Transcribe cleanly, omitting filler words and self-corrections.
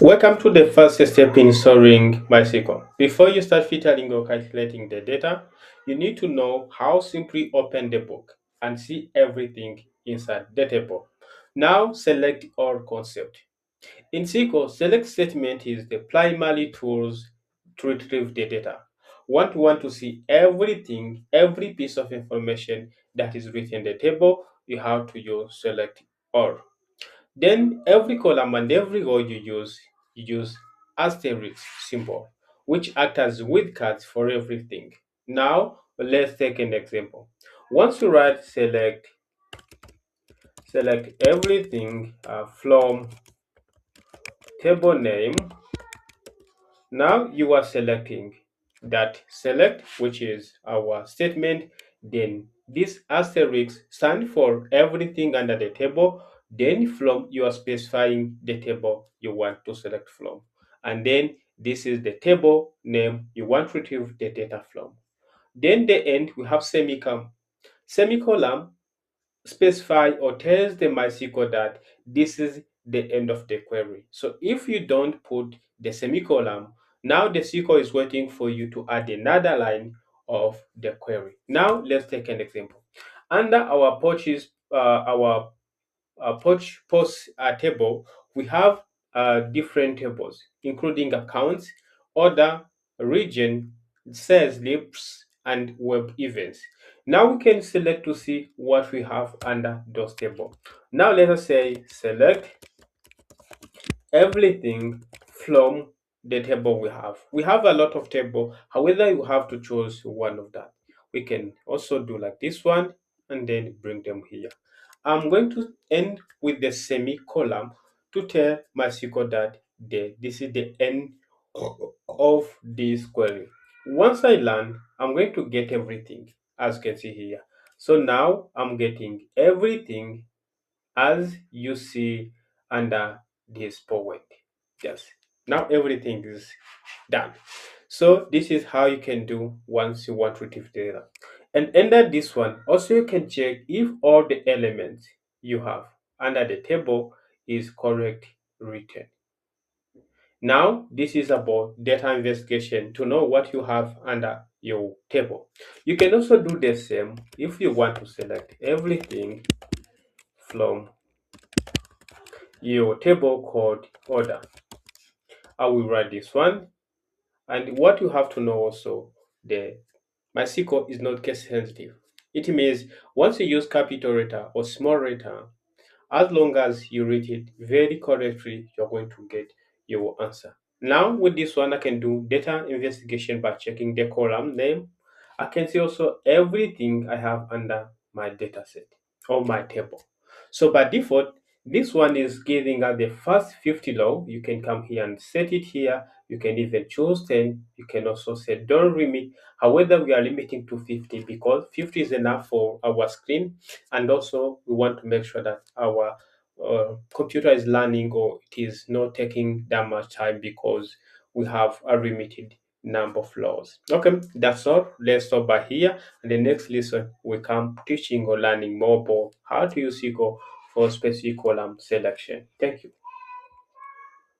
Welcome to the first step in storing MySQL. Before you start filtering or calculating the data, you need to know how simply open the book and see everything inside the table. Now select all concept. In SQL, select statement is the primary tools to retrieve the data. Once you want to see everything, every piece of information that is written in the table, you have to use select all. Then every column and every row you use asterisk symbol, which act as wildcards for everything. Now let's take an example. Once you write select everything from table name. Now you are selecting that select, which is our statement. Then this asterisk stand for everything under the table. Then from you are specifying the table you want to select from. And then this is the table name you want to retrieve the data from. Then the end we have semicolon. Semicolon specify or tells the MySQL that this is the end of the query. So if you don't put the semicolon, now the SQL is waiting for you to add another line of the query. Now let's take an example. Under our post table, we have different tables, including accounts, order, region, sales lips, and web events. Now we can select to see what we have under those tables. Now let us say select everything from the table we have. We have a lot of table. However, you have to choose one of that. We can also do like this one and then bring them here. I'm going to end with the semicolon to tell MySQL that this is the end of this query. Once I land, I'm going to get everything as you can see here. So now I'm getting everything as you see under this point. Yes, now everything is done. So this is how you can do once you want to retrieve data. And under this one, also you can check if all the elements you have under the table is correct written. Now this is about data investigation to know what you have under your table. You can also do the same if you want to select everything from your table called order. I will write this one. And what you have to know also, the MySQL is not case sensitive. It means once you use capital letter or small letter, as long as you read it very correctly, you're going to get your answer. Now with this one, I can do data investigation by checking the column name. I can see also everything I have under my data set or my table. So by default, this one is giving us the first 50 row. You can come here and set it here. You can even choose 10. You can also say don't limit. However, we are limiting to 50 because 50 is enough for our screen. And also we want to make sure that our computer is learning or it is not taking that much time because we have a limited number of laws. Okay, that's all. Let's stop by here. And the next lesson we come teaching or learning more about how to use SQL for specific column selection. Thank you.